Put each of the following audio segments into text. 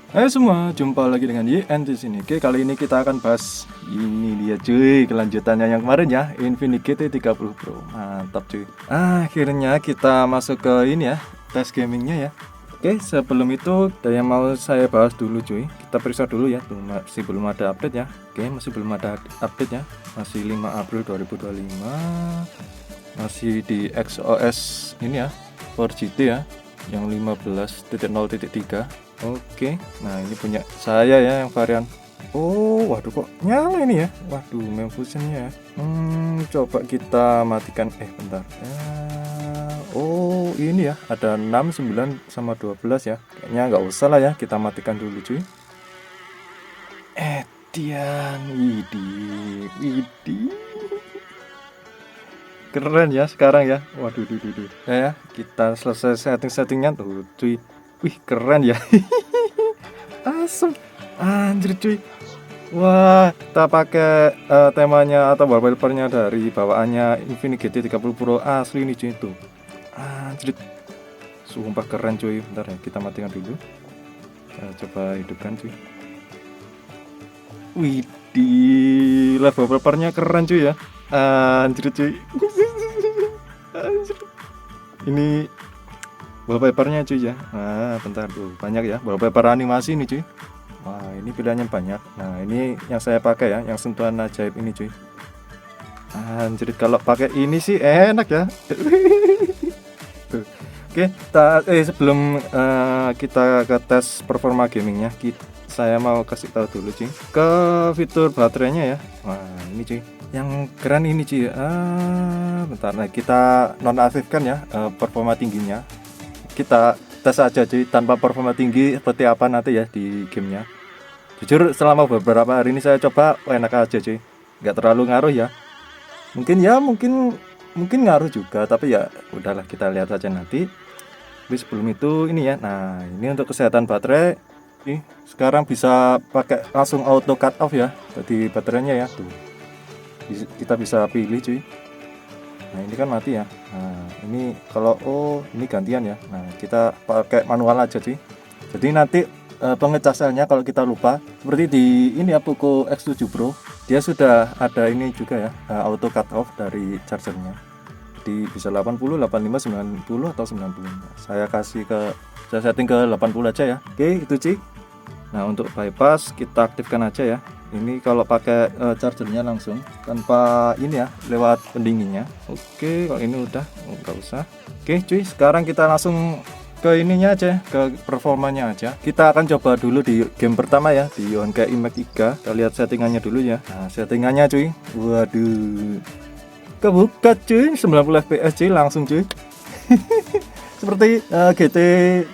Hai semua, jumpa lagi dengan YN di sini. Oke, kali ini kita akan bahas ini dia cuy, kelanjutannya yang kemarin ya, Infinix GT 30 Pro. Mantap cuy. Akhirnya kita masuk ke ini ya, tes gamingnya ya. Oke, sebelum itu ada yang mau saya bahas dulu cuy. Kita periksa dulu ya, tuh masih belum ada update ya. Oke, masih belum ada update ya. Masih 5 April 2025. Masih di XOS ini ya, 4GT ya, yang 15.0.3. Oke, nah ini punya saya ya yang varian. Oh, waduh kok nyala ini ya. Waduh, main fusionnya ya. Coba kita matikan. Bentar. Oh, ini ya. Ada 6, 9 sama 12 ya. Kayaknya nggak usah lah ya. Kita matikan dulu cuy. Tian, widih, widih. Keren ya sekarang ya. Waduh, ya, kita selesai setting-settingnya tuh cuy. Wih, keren ya. Asem, anjir cuy. Wah, kita pakai temanya atau wallpapernya dari bawaannya Infinix GT 30 Pro asli nih cuy itu. Anjir, sumpah keren cuy. Bentar ya, kita matikan dulu. Kita coba hidupkan cuy. Widih, lah wallpapernya keren cuy ya. Anjir cuy. Anjir. Ini wallpapernya cuy ya. Bentar tuh, banyak ya wallpaper animasi nih cuy. Wah, ini pilihannya banyak. Nah, ini yang saya pakai ya, yang sentuhan ajaib ini cuy. Anjir, kalau pakai ini sih enak ya. Tuh. Oke, sebelum kita ke tes performa gamingnya, saya mau kasih tahu dulu cuy ke fitur baterainya ya. Wah, ini cuy, yang keren ini cuy. Bentar, nah kita nonaktifkan ya performa tingginya. Kita tes aja cuy tanpa performa tinggi seperti apa nanti ya di gamenya. Jujur selama beberapa hari ini saya coba enak aja cuy, nggak terlalu ngaruh ya. Mungkin ngaruh juga, tapi ya udahlah, kita lihat saja nanti. Tapi sebelum itu ini ya, nah ini untuk kesehatan baterai. Nih, sekarang bisa pakai langsung auto cut off ya. Jadi baterainya ya tuh, kita bisa pilih cuy. Nah ini kan mati ya. Nah ini kalau ini gantian ya. Nah kita pakai manual aja cuy. Jadi nanti pengecasannya kalau kita lupa, seperti di ini ya Poco X7 Pro, dia sudah ada ini juga ya, auto cut off dari chargernya. Jadi bisa 80, 85, 90 atau 90. Saya setting ke 80 aja ya. Oke, itu cuy. Nah untuk bypass kita aktifkan aja ya. Ini kalau pakai chargernya langsung tanpa ini ya, lewat pendinginnya. Oke, kalau ini udah nggak usah. Oke cuy, sekarang kita langsung ke ininya aja, ke performanya aja. Kita akan coba dulu di game pertama ya, di Honkai Impact 3. Kita lihat settingannya dulu ya. Nah settingannya cuy, waduh, kebuka cuy, 90 fps cuy, langsung cuy. Seperti GT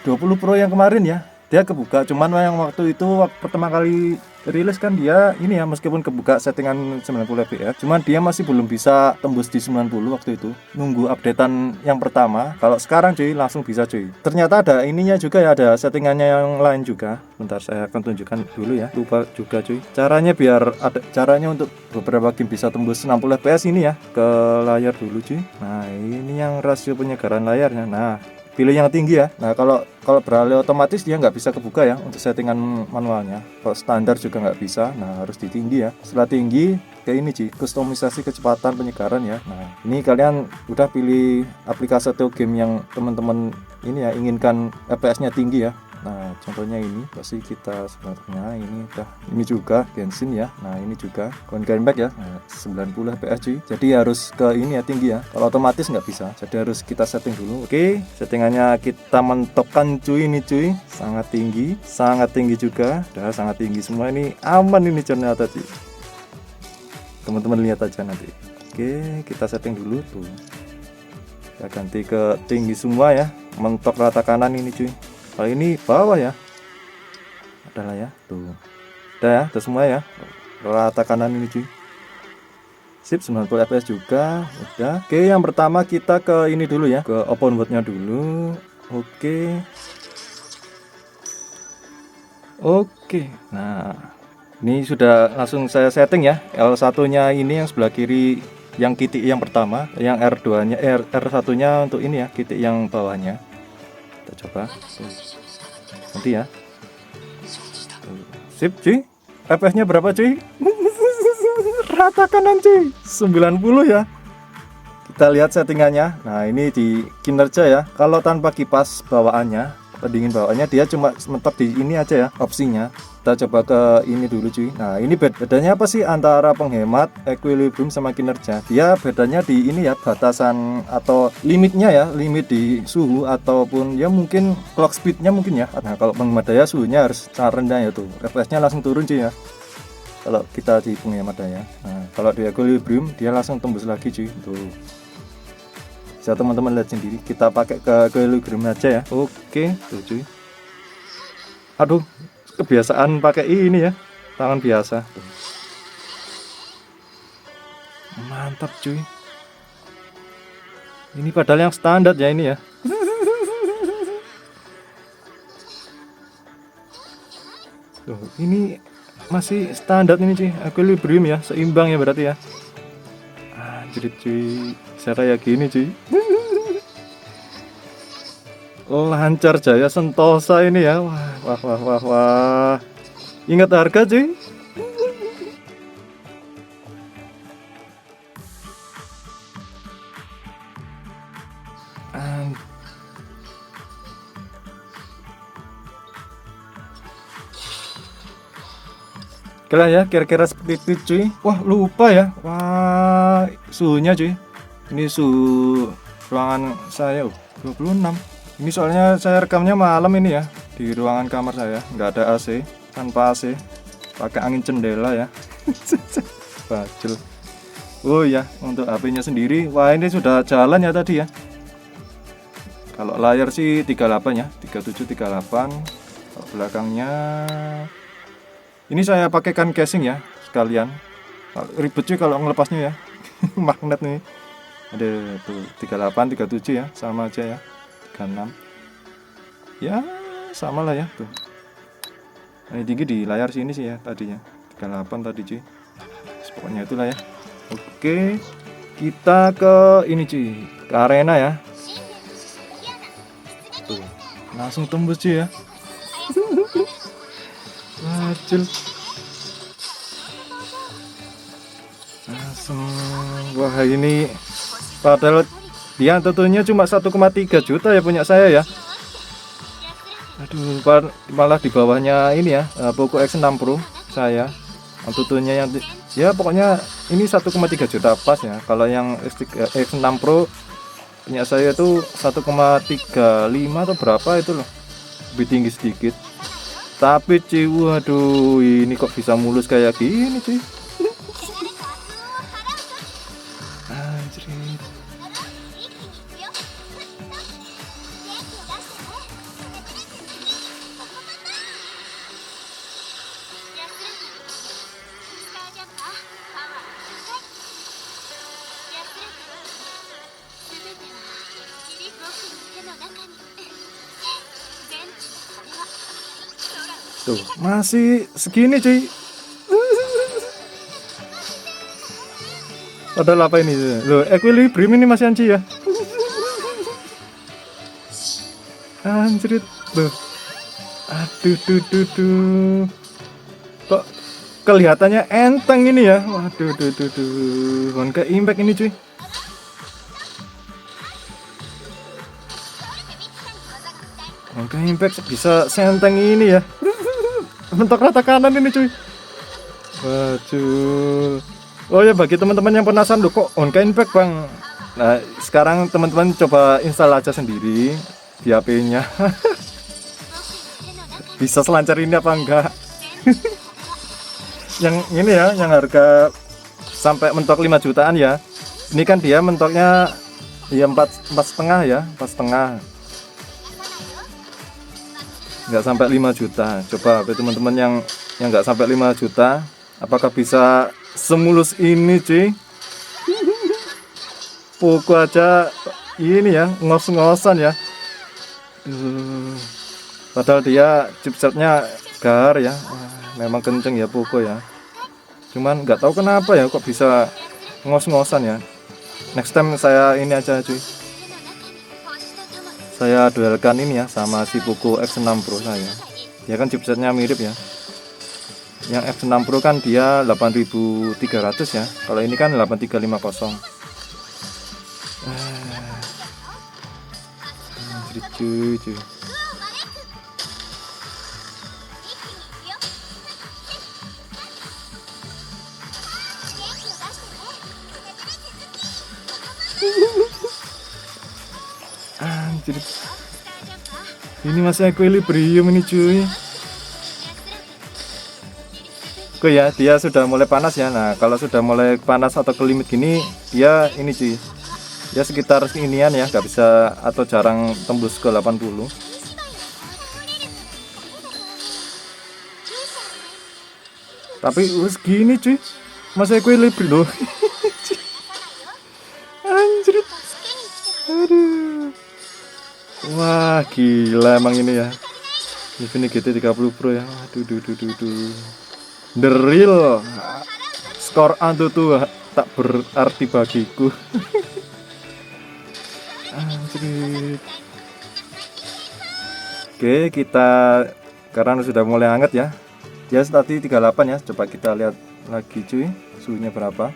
20 Pro yang kemarin ya, dia kebuka. Cuman yang waktu itu pertama kali rilis kan dia ini ya, meskipun kebuka settingan 90 fps, cuman dia masih belum bisa tembus di 90 waktu itu, nunggu updatean yang pertama. Kalau sekarang cuy langsung bisa cuy. Ternyata ada ininya juga ya, ada settingannya yang lain juga. Bentar saya akan tunjukkan dulu ya, lupa juga cuy caranya, biar ada caranya untuk beberapa game bisa tembus 60 fps. Ini ya, ke layar dulu cuy. Nah ini yang rasio penyegaran layarnya. Nah pilih yang tinggi ya. Nah kalau beralih otomatis dia nggak bisa kebuka ya untuk settingan manualnya. Kalau standar juga nggak bisa. Nah harus di tinggi ya. Setelah tinggi ke ini sih, kustomisasi kecepatan penyegaran ya. Nah ini kalian udah pilih aplikasi atau game yang teman-teman ini ya inginkan fps-nya tinggi ya. Nah contohnya ini pasti kita sebenarnya ini udah, ini juga Genshin ya. Nah ini juga Honkai Impact ya. Nah, 90 fps cuy. Jadi harus ke ini ya, tinggi ya. Kalau otomatis nggak bisa. Jadi harus kita setting dulu. Oke, settingannya kita mentokkan cuy ini cuy. Sangat tinggi juga. Udah sangat tinggi semua, ini aman ini ternyata cuy. Teman-teman lihat aja nanti. Oke, kita setting dulu tuh. Kita ganti ke tinggi semua ya. Mentok rata kanan ini cuy. Kalau ini bawah ya, adalah ya tuh, udah ya, udah semua ya, rata kanan ini cuy. Sip, 90 fps juga udah. Oke, yang pertama kita ke ini dulu ya, ke open world nya dulu. Oke, nah ini sudah langsung saya setting ya. L1 nya ini yang sebelah kiri, yang titik yang pertama, yang R2 nya R1 nya untuk ini ya, titik yang bawahnya. Kita coba nanti ya. Sip cuy. FPS nya berapa cuy? Rata kanan cuy, 90 ya. Kita lihat settingannya. Nah ini di kinerja ya. Kalau tanpa kipas bawaannya, pendingin bawaannya, dia cuma mentok di ini aja ya opsinya. Kita coba ke ini dulu cuy. Nah ini bedanya apa sih antara penghemat, equilibrium sama kinerja? Dia bedanya di ini ya, batasan atau limitnya ya, limit di suhu ataupun ya mungkin clock speednya mungkin ya. Nah kalau penghemat daya suhunya harus sangat rendah ya tuh, FPS nya langsung turun cuy ya kalau kita di penghemat daya. Nah kalau di equilibrium dia langsung tembus lagi cuy tuh. Bisa teman-teman lihat sendiri. Kita pakai ke equilibrium aja ya. Oke tuh cuy. Aduh kebiasaan pakai ini ya, tangan biasa tuh. Mantap cuy. Ini padahal yang standar ya ini ya. Tuh, ini masih standar ini cuy, equilibrium ya, seimbang ya berarti ya. Anjir cuy, saya kayak gini cuy. Lancar Jaya Sentosa ini ya. Wah. Ingat harga cuy. Kira ya, kira-kira seperti itu cuy. Wah lupa ya. Wah suhunya cuy. Ini suhu ruangan saya 26. Ini soalnya saya rekamnya malam ini ya, di ruangan kamar saya, nggak ada AC, tanpa AC, pakai angin jendela ya. Bacil. Oh ya, untuk HP-nya sendiri, wah ini sudah jalan ya tadi ya. Kalau layar sih 38 ya, 37 38. Kalau belakangnya ini saya pakaikan casing ya sekalian. Ribet cuy kalau ngelepasnya ya. Magnet nih. Ada tuh 38 37 ya, sama aja ya. 36 ya sama lah ya tuh. Ini tinggi di layar sini sih ya tadinya 38 tadi cuy. Pokoknya itulah ya. Oke kita ke ini cuy, ke arena ya tuh. Langsung tembus cuy ya. Kecil langsung. Wah ini padahal dia tentunya cuma 1,3 juta ya punya saya ya. Aduh malah di bawahnya ini ya, Poco X6 Pro saya. Tentunya yang ya pokoknya ini 1,3 juta pas ya. Kalau yang X6 Pro punya saya itu 1,35 atau berapa itu loh, lebih tinggi sedikit. Tapi cuy, waduh ini kok bisa mulus kayak gini cuy. Tuh masih segini cuy. Padahal apa ini loh, equilibrium ini masih anci ya. Anjrit tuh. Aduh kok kelihatannya enteng ini ya. Waduh Honka Impact ini cuy. Honka Impact bisa senteng ini ya. Mentok rata kanan ini cuy. Waduh. Oh ya bagi teman-teman yang penasaran loh kok Honka Impact bang. Nah sekarang teman-teman coba install aja sendiri di HP-nya. Bisa selancar ini apa enggak? Yang ini ya, yang harga sampai mentok 5 jutaan ya. Ini kan dia mentoknya ya 4,5 ya, 4,5. Nggak sampai 5 juta. Coba teman-teman yang nggak sampai 5 juta, apakah bisa semulus ini cuy? Poco aja ini ya, ngos-ngosan ya. Padahal dia chipsetnya gar ya. Memang kenceng ya Poco ya. Cuman nggak tahu kenapa ya kok bisa ngos-ngosan ya. Next time saya ini aja cuy, saya duelkan ini ya sama si Poco X6 Pro saya. Ya kan chipsetnya mirip ya. Yang F6 Pro kan dia 8300 ya. Kalau ini kan 8350. Cuy. Anjir. Ini masih equilibrium ini cuy. Oke ya, dia sudah mulai panas ya. Nah, kalau sudah mulai panas atau ke limit gini, dia ini cuy. Ya sekitar seginian ya, nggak bisa atau jarang tembus ke 80. Tapi gini cuy, masih equilibrium loh. Anjir. Aduh. Wah, gila emang ini ya. Ini GT30 Pro ya. Aduh. The real skor Antutu tak berarti bagiku. Anjir. Oke, kita karena sudah mulai hangat ya. Dia tadi 38 ya. Coba kita lihat lagi cuy, suhunya berapa.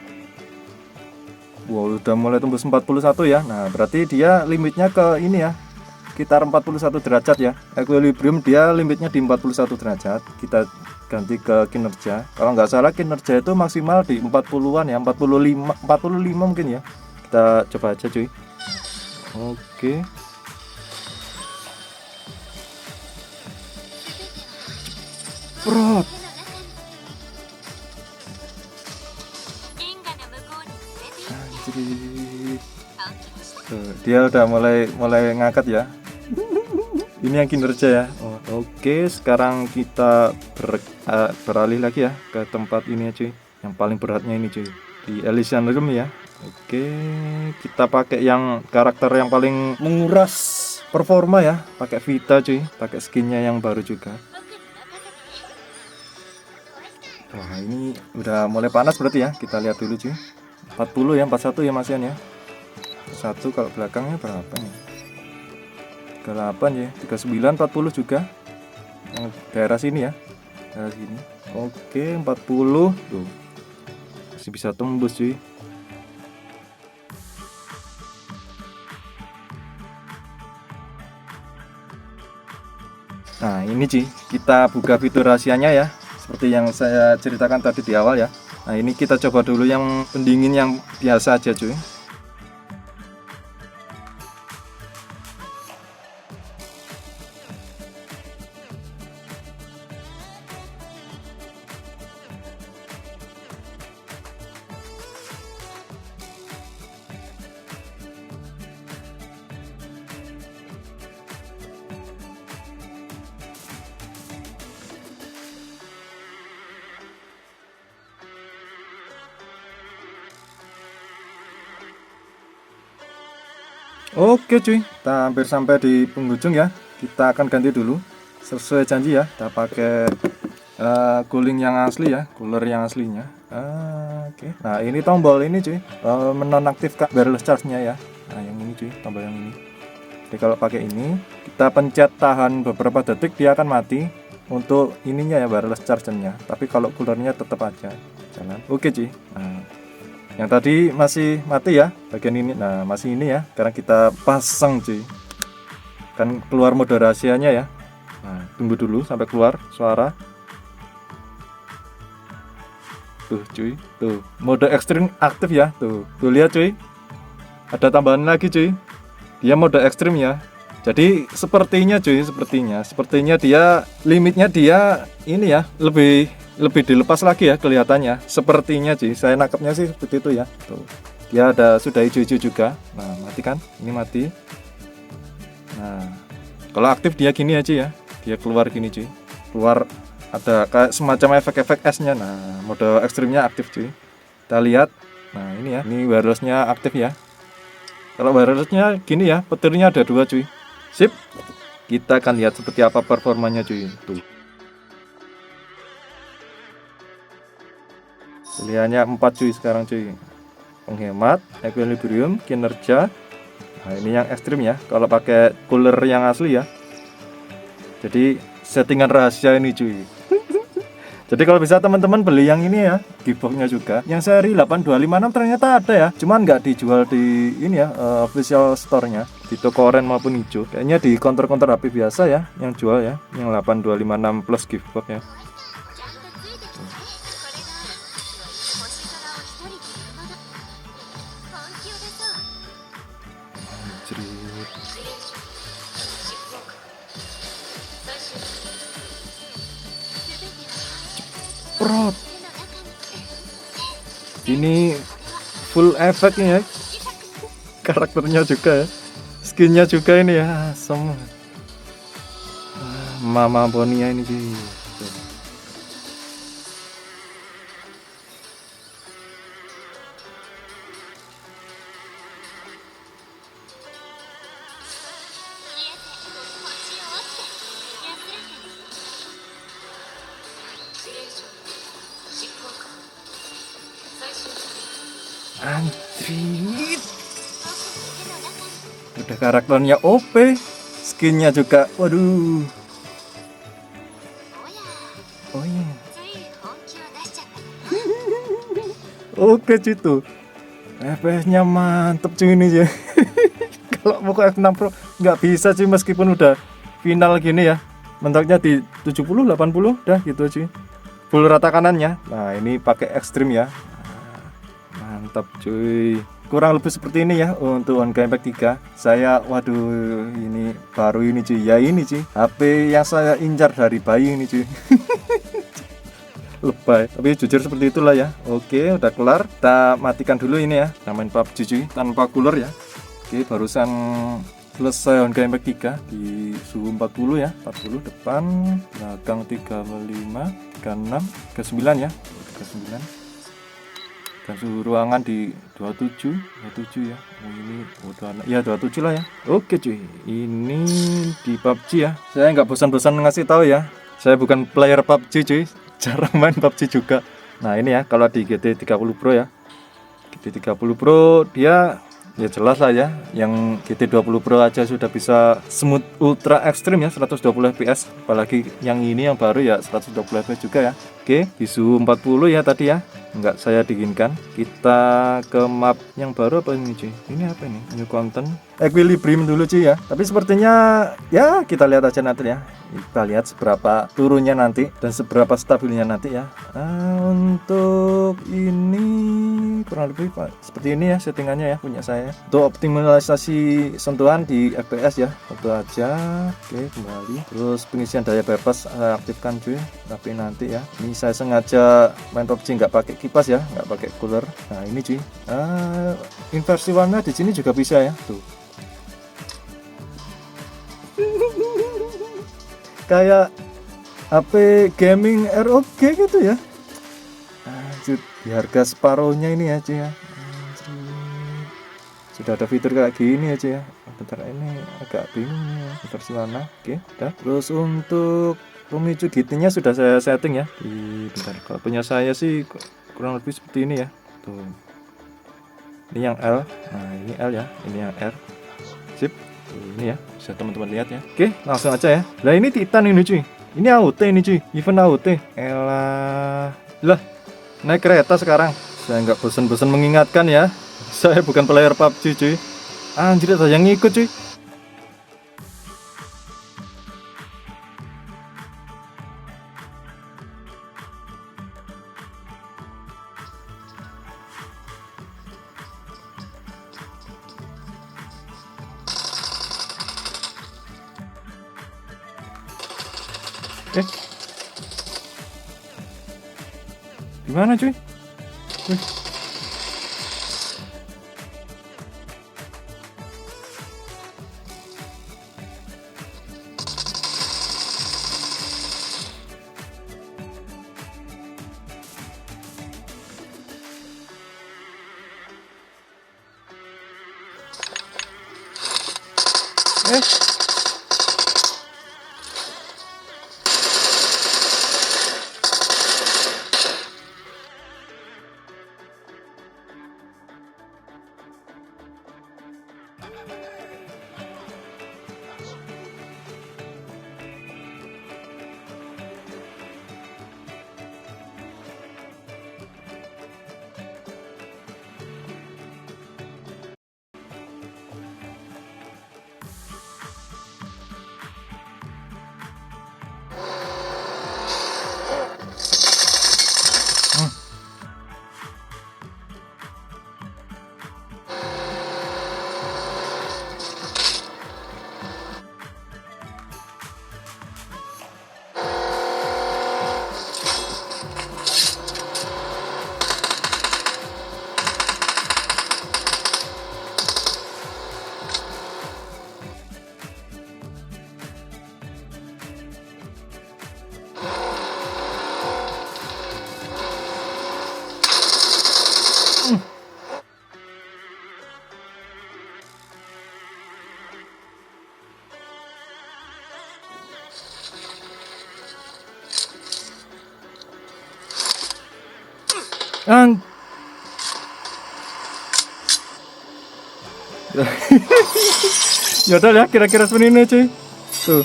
Wow, udah mulai tembus 41 ya. Nah, berarti dia limitnya ke ini ya. Sekitar 41 derajat ya. Equilibrium dia limitnya di 41 derajat. Kita ganti ke kinerja. Kalau nggak salah kinerja itu maksimal di 40-an ya, 45 mungkin ya. Kita coba aja cuy. Oke. Prot. Dia udah mulai ngangkat ya. Ini yang kinerja ya. Oke, sekarang kita beralih lagi ya ke tempat ini ya cuy. Yang paling beratnya ini cuy, di Elysian Realm ya. Oke, kita pakai yang karakter yang paling menguras performa ya, pakai Vita cuy, pakai skinnya yang baru juga. Wah, ini udah mulai panas berarti ya. Kita lihat dulu cuy. 40 ya, 41 ya Masian ya. Satu kalau belakangnya berapa nih? 38 ya, 39, 40 juga. Yang daerah sini ya. Daerah sini. Oke, 40. Tuh. Masih bisa tembus cuy. Nah, ini cuy, kita buka fitur rahasianya ya. Seperti yang saya ceritakan tadi di awal ya. Nah, ini kita coba dulu yang pendingin yang biasa aja cuy. Oke cuy, kita hampir sampai di penghujung ya. Kita akan ganti dulu sesuai janji ya. Kita pakai cooling yang asli ya, cooler yang aslinya. Oke. Nah, ini tombol ini cuy, menonaktifkan wireless charge-nya ya. Nah, yang ini cuy, tombol yang ini. Jadi kalau pakai ini, kita pencet tahan beberapa detik dia akan mati untuk ininya ya, wireless charge-nya. Tapi kalau coolernya tetap aja jalan. Oke cuy. Nah, yang tadi masih mati ya bagian ini. Nah, masih ini ya. Sekarang kita pasang cuy. Kan keluar mode rahasianya ya. Nah, tunggu dulu sampai keluar suara. Tuh cuy, tuh mode ekstrim aktif ya. Tuh lihat cuy. Ada tambahan lagi cuy. Dia mode ekstrim ya. Jadi sepertinya cuy, sepertinya dia limitnya dia ini ya, lebih dilepas lagi ya kelihatannya. Sepertinya cuy, saya nangkepnya sih seperti itu ya. Tuh. Dia sudah hijau-hijau juga. Nah, mati kan? Ini mati. Nah, kalau aktif dia gini aja ya. Dia keluar gini cuy. Keluar ada kayak semacam efek-efek esnya. Nah, mode ekstrimnya aktif cuy. Kita lihat. Nah, ini ya. Ini wirelessnya aktif ya. Kalau wirelessnya gini ya, petirnya ada 2 cuy. Sip. Kita akan lihat seperti apa performanya cuy. Tuh. Pilihannya 4 cuy sekarang cuy. Penghemat, equilibrium, kinerja. Nah, ini yang ekstrim ya. Kalau pakai cooler yang asli ya. Jadi settingan rahasia ini cuy. Jadi kalau bisa teman-teman beli yang ini ya, giftboxnya juga. Yang seri 8256 ternyata ada ya. Cuman nggak dijual di ini ya, official store-nya di toko oranye maupun hijau. Kayaknya di counter-counter HP biasa ya yang jual ya, yang 8256 plus giftbox ya. Prot. Ini full efeknya ya. Karakternya juga ya. Skinnya juga ini ya, semua. Mama Bonia ini sih. Anjir. Udah karakternya OP, skinnya juga, waduh. Oh iya. Oke cuy tuh. FPS-nya mantep cuy ini ya. Kalau mau ke F6 Pro nggak bisa cuy meskipun udah final gini ya. Mentoknya di 70 80 dah gitu cuy. Full rata kanannya. Nah, ini pakai ekstrim ya. Mantap cuy. Kurang lebih seperti ini ya untuk Honkai Impact 3. Saya waduh ini baru ini cuy. Ya ini cuy. HP yang saya incar dari bayi ini cuy. Lebay, tapi jujur seperti itulah ya. Oke, udah kelar. Kita matikan dulu ini ya. Kita main PUBG cuy tanpa cooler ya. Oke, barusan selesai Honkai Impact 3 di suhu 40 ya. 40 depan, belakang 35, 36, 39 ya. 39. Dan suhu ruangan di 27 ya. Oh, ini udah ya 27 lah ya. Oke cuy, ini di PUBG ya. Saya nggak bosan-bosan ngasih tahu ya. Saya bukan player PUBG cuy. Jarang main PUBG juga. Nah ini ya kalau di GT 30 Pro ya. GT 30 Pro dia ya jelas lah ya. Yang GT 20 Pro aja sudah bisa smooth ultra ekstrim ya 120 fps. Apalagi yang ini yang baru ya 120 fps juga ya. Oke, di suhu 40 ya tadi ya. Enggak saya dinginkan. Kita ke map yang baru apa ini cuy? Ini apa ini? New content Equilibrium dulu cuy ya. Tapi sepertinya ya kita lihat aja nanti ya. Kita lihat seberapa turunnya nanti dan seberapa stabilnya nanti ya. Untuk ini kurang lebih seperti ini ya settingannya ya punya saya. Untuk optimalisasi sentuhan di FPS ya. Itu aja. Oke, kembali. Terus pengisian daya bebas saya aktifkan cuy. Tapi nanti ya. Ini saya sengaja main PUBG nggak pakai kipas ya, nggak pakai cooler. Nah ini cuy. Inversi warna di sini juga bisa ya. Tuh. Kayak HP gaming ROG gitu ya. Anjir, di harga separuhnya ini aja ya. Anjir. Sudah ada fitur kayak gini aja ya. Bentar ini agak bingung ya. Versi mana? Oke, udah. Terus untuk pemicu GT-nya sudah saya setting ya. Bentar, kalau punya saya sih kurang lebih seperti ini ya. Tuh. Ini yang L. Nah, ini L ya. Ini yang R. Sip. Ini ya, bisa teman-teman lihat ya. Oke, langsung aja ya. Nah ini Titan ini cuy. Ini AOT ini cuy, event AOT. Elah, lah naik kereta sekarang. Saya nggak bosan-bosan mengingatkan ya. Saya bukan player PUBG cuy. Anjir, ada yang ngikut cuy. Gimana cuy? Ang Yaudah ya, kira-kira seperti ini cuy. Tuh,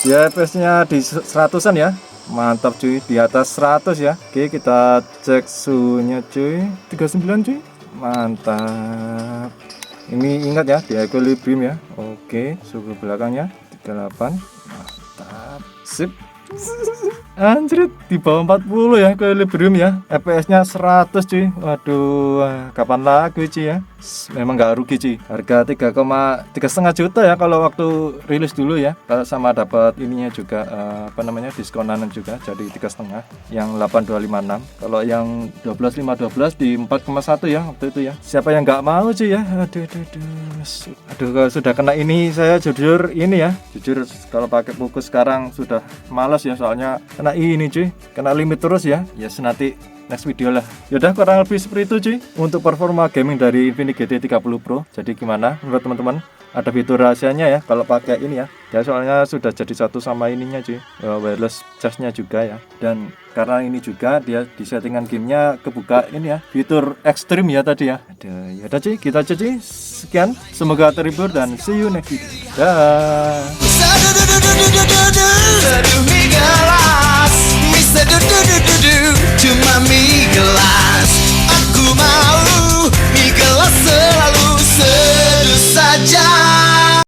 dia FPS-nya di 100-an ya. Mantap cuy, di atas 100 ya. Oke, kita cek suhunya cuy. 39 cuy. Mantap. Ini ingat ya, di equilibrium ya. Oke, suhu belakangnya 38. Mantap. Sip. Anjrit, di bawah 40 ya equilibrium ya. FPS-nya 100 cuy. Waduh, kapan lagi cuy ya. Memang nggak rugi cuy. Harga 3,5 juta ya kalau waktu rilis dulu ya. Kalau sama dapat ininya juga diskonan juga jadi 3,5 yang 8256. Kalau yang 12512 di 4,1 ya waktu itu ya. Siapa yang nggak mau cuy ya. Aduh kalau sudah kena ini saya jujur ini ya. Jujur kalau pakai buku sekarang sudah malas ya, soalnya kena ini cuy, kena limit terus ya. Nanti next video lah. Yaudah, kurang lebih seperti itu cuy untuk performa gaming dari Infinix GT 30 Pro. Jadi gimana menurut teman-teman? Ada fitur rahasianya ya kalau pakai ini ya. Ya soalnya sudah jadi satu sama ininya cuy, wireless charge-nya juga ya. Dan karena ini juga dia di settingan gamenya kebuka ini ya, fitur ekstrim ya tadi ya. Yaudah cuy, kita cuci. Sekian, semoga terhibur dan see you next video. Dah.